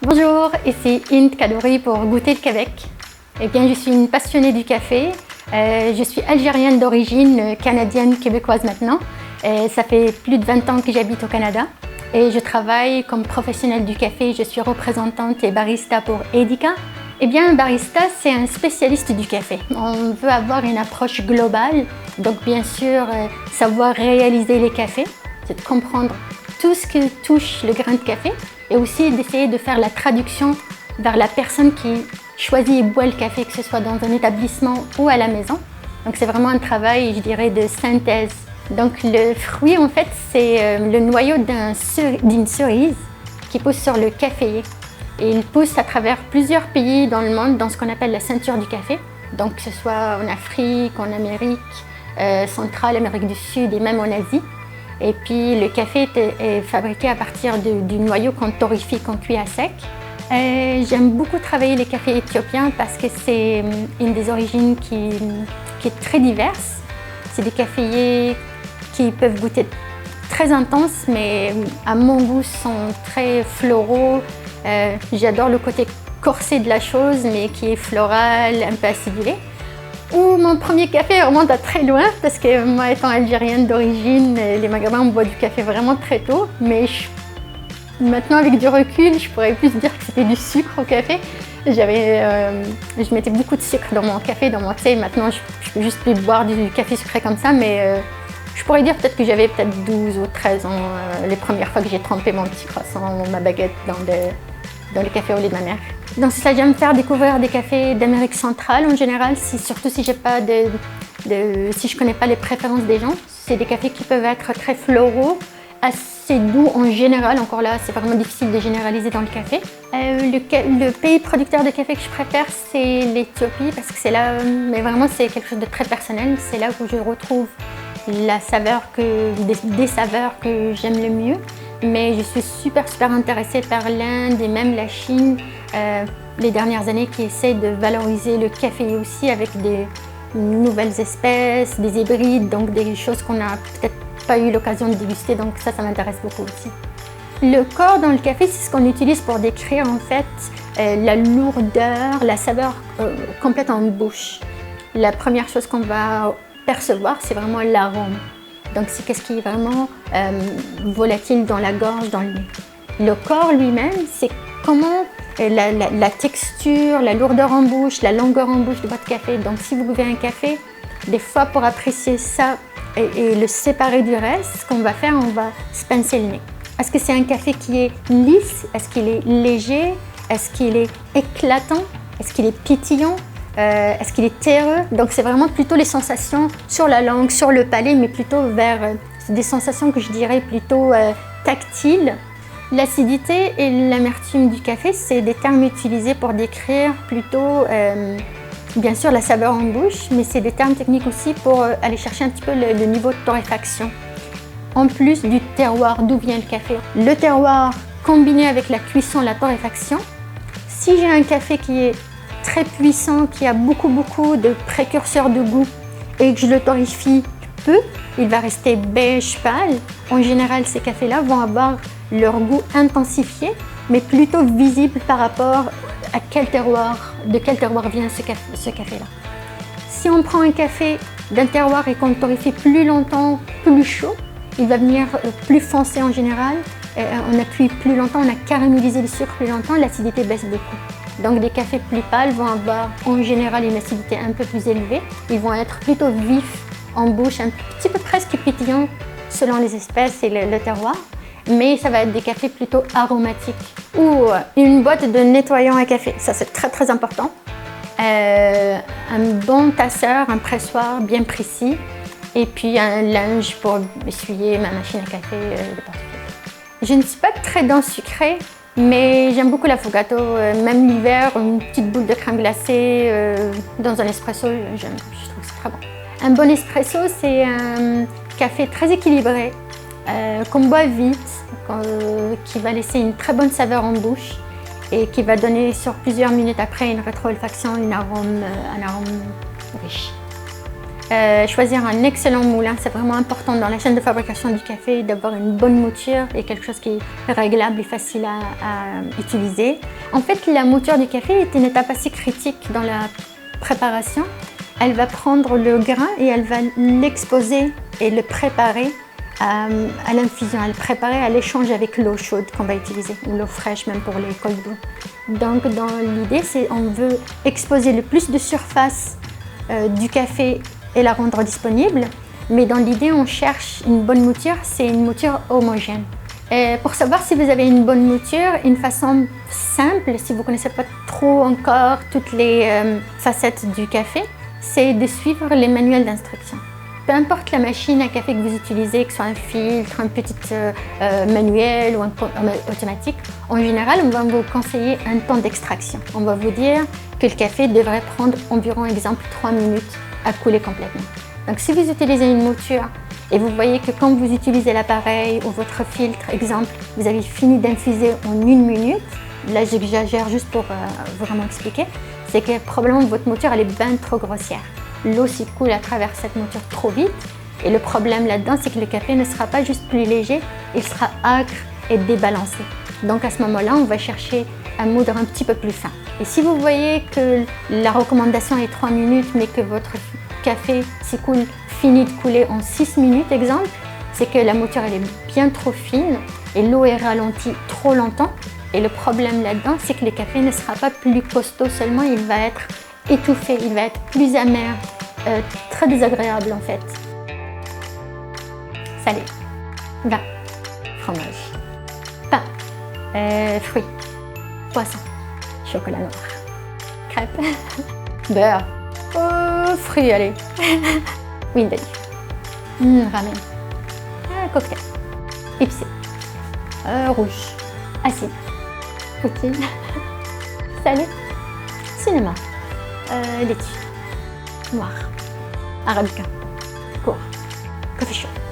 Bonjour, ici Inde Kadouri pour Goûter le Québec. Eh bien, je suis une passionnée du café. Je suis algérienne d'origine, canadienne, québécoise maintenant. Ça fait plus de 20 ans que j'habite au Canada. Et je travaille comme professionnelle du café. Je suis représentante et barista pour Edika. Eh bien, un barista, c'est un spécialiste du café. On veut avoir une approche globale. Donc, bien sûr, savoir réaliser les cafés. C'est de comprendre tout ce qui touche le grain de café et aussi d'essayer de faire la traduction vers la personne qui choisit et boit le café, que ce soit dans un établissement ou à la maison. Donc c'est vraiment un travail, je dirais, de synthèse. Donc le fruit, en fait, c'est le noyau d'une cerise qui pousse sur le caféier. Et il pousse à travers plusieurs pays dans le monde, dans ce qu'on appelle la ceinture du café. Donc que ce soit en Afrique, en Amérique centrale, Amérique du Sud et même en Asie. Et puis le café est fabriqué à partir du noyau qu'on torréfie, qu'on cuit à sec. J'aime beaucoup travailler les cafés éthiopiens parce que c'est une des origines qui est très diverse. C'est des caféiers qui peuvent goûter très intenses, mais à mon goût sont très floraux. J'adore le côté corsé de la chose, mais qui est floral, un peu acidulé. Ou mon premier café remonte à très loin parce que moi étant algérienne d'origine, les Maghrébins on boit du café vraiment très tôt. Mais maintenant avec du recul, je pourrais plus dire que c'était du sucre au café. Je mettais beaucoup de sucre dans mon café, dans mon thé. Maintenant je peux juste plus boire du café sucré comme ça, mais je pourrais dire peut-être que j'avais peut-être 12 ou 13 ans les premières fois que j'ai trempé mon petit croissant ou ma baguette dans le café au lait de ma mère. Donc c'est ça, j'aime faire découvrir des cafés d'Amérique centrale en général, surtout si si je connais pas les préférences des gens. C'est des cafés qui peuvent être très floraux, assez doux en général. Encore là, c'est vraiment difficile de généraliser dans le café. Le pays producteur de café que je préfère, c'est l'Éthiopie parce que c'est là, mais vraiment c'est quelque chose de très personnel. C'est là où je retrouve la saveur des saveurs que j'aime le mieux. Mais je suis super intéressée par l'Inde et même la Chine les dernières années qui essaient de valoriser le café aussi avec des nouvelles espèces, des hybrides, donc des choses qu'on n'a peut-être pas eu l'occasion de déguster, donc ça m'intéresse beaucoup aussi. Le corps dans le café, c'est ce qu'on utilise pour décrire en fait la lourdeur, la saveur complète en bouche. La première chose qu'on va percevoir, c'est vraiment l'arôme. Donc c'est qu'est-ce qui est vraiment volatile dans la gorge, dans le nez. Le corps lui-même, c'est comment la texture, la lourdeur en bouche, la longueur en bouche de votre café. Donc si vous buvez un café, des fois pour apprécier ça et le séparer du reste, ce qu'on va faire, on va se pincer le nez. Est-ce que c'est un café qui est lisse? Est-ce qu'il est léger? Est-ce qu'il est éclatant? Est-ce qu'il est pétillant? Est-ce qu'il est terreux? Donc c'est vraiment plutôt les sensations sur la langue, sur le palais, mais plutôt vers des sensations que je dirais plutôt tactiles. L'acidité et l'amertume du café, c'est des termes utilisés pour décrire plutôt, bien sûr, la saveur en bouche, mais c'est des termes techniques aussi pour aller chercher un petit peu le niveau de torréfaction. En plus du terroir, d'où vient le café. Le terroir combiné avec la cuisson, la torréfaction. Si j'ai un café qui est très puissant, qui a beaucoup de précurseurs de goût et que je le torréfie peu, il va rester beige pâle. En général, ces cafés-là vont avoir leur goût intensifié, mais plutôt visible par rapport à de quel terroir vient ce café-là. Si on prend un café d'un terroir et qu'on torréfie plus longtemps, plus chaud, il va venir plus foncé en général. On appuie plus longtemps, on a caramélisé le sucre plus longtemps, l'acidité baisse beaucoup. Donc des cafés plus pâles vont avoir en général une acidité un peu plus élevée. Ils vont être plutôt vifs en bouche, un petit peu presque pétillants selon les espèces et le terroir. Mais ça va être des cafés plutôt aromatiques. Ou une boîte de nettoyant à café, ça c'est très important. Un bon tasseur, un pressoir bien précis. Et puis un linge pour essuyer ma machine à café de porte-clés. Je ne suis pas très dans sucré. Mais j'aime beaucoup l'affogato, même l'hiver, une petite boule de crème glacée dans un espresso, je trouve que c'est très bon. Un bon espresso, c'est un café très équilibré, qu'on boit vite, qui va laisser une très bonne saveur en bouche et qui va donner sur plusieurs minutes après une rétro-olfaction, un arôme riche. choisir un excellent moulin, c'est vraiment important dans la chaîne de fabrication du café d'avoir une bonne mouture et quelque chose qui est réglable et facile à utiliser. En fait, la mouture du café est une étape assez critique dans la préparation. Elle va prendre le grain et elle va l'exposer et le préparer à l'infusion, à le préparer à l'échange avec l'eau chaude qu'on va utiliser, ou l'eau fraîche même pour les cold brew. Donc dans l'idée, c'est on veut exposer le plus de surface du café et la rendre disponible, mais dans l'idée, on cherche une bonne mouture, c'est une mouture homogène. Et pour savoir si vous avez une bonne mouture, une façon simple, si vous ne connaissez pas trop encore toutes les facettes du café, c'est de suivre les manuels d'instruction. Peu importe la machine à café que vous utilisez, que ce soit un filtre, un petit manuel ou un automatique, en général, on va vous conseiller un temps d'extraction. On va vous dire que le café devrait prendre environ, exemple, 3 minutes à couler complètement. Donc si vous utilisez une mouture et vous voyez que quand vous utilisez l'appareil ou votre filtre, exemple, vous avez fini d'infuser en 1 minute, là j'exagère juste pour vraiment expliquer, c'est que probablement votre mouture elle est bien trop grossière. L'eau s'y coule à travers cette mouture trop vite et le problème là-dedans c'est que le café ne sera pas juste plus léger, il sera âcre et débalancé. Donc à ce moment-là, on va chercher à moudre un petit peu plus fin. Et si vous voyez que la recommandation est 3 minutes mais que votre café s'écoule, finit de couler en 6 minutes, exemple, c'est que la mouture elle est bien trop fine et l'eau est ralentie trop longtemps. Et le problème là-dedans, c'est que le café ne sera pas plus costaud seulement, il va être étouffé, il va être plus amer, très désagréable en fait. Salé, vin, fromage, pain, fruits, poisson, chocolat noir, crêpes, beurre, fruits, allez, huile d'olive, ramen, cocktail, épicé, rouge, acide, poutine, salé, cinéma, laitue, noir, arabica, court, coffee shop.